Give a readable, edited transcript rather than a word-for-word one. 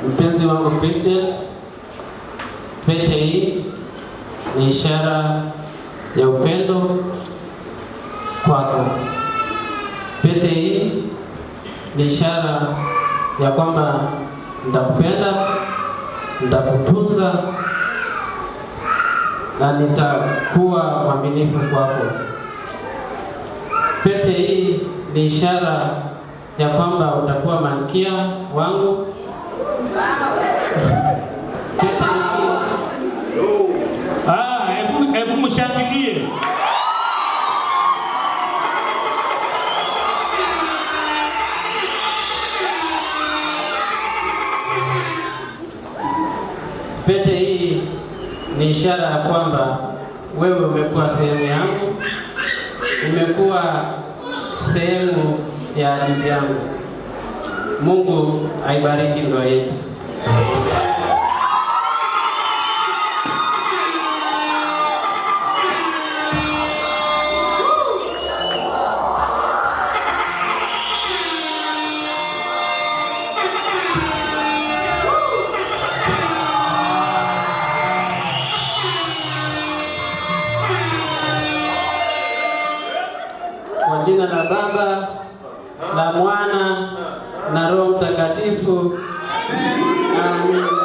Mpenzi wangu Christian, pete hii ni ishara ya upendo kwako. Pete hii ni ishara ya kwamba nitakupenda, nitakutunza na nitakuwa mwaminifu kwako. Pete hii ni ishara ya kwamba utakuwa malkia wangu. Hebu mshangilie. Pete hii ni ishara ya kwamba wewe umekuwa sehemu yangu, umekuwa sehemu ya hadithi yangu. Mungu aibariki ndoa yetu. Kwa jina la Baba, la Mwana na Roho Mtakatifu. Amen.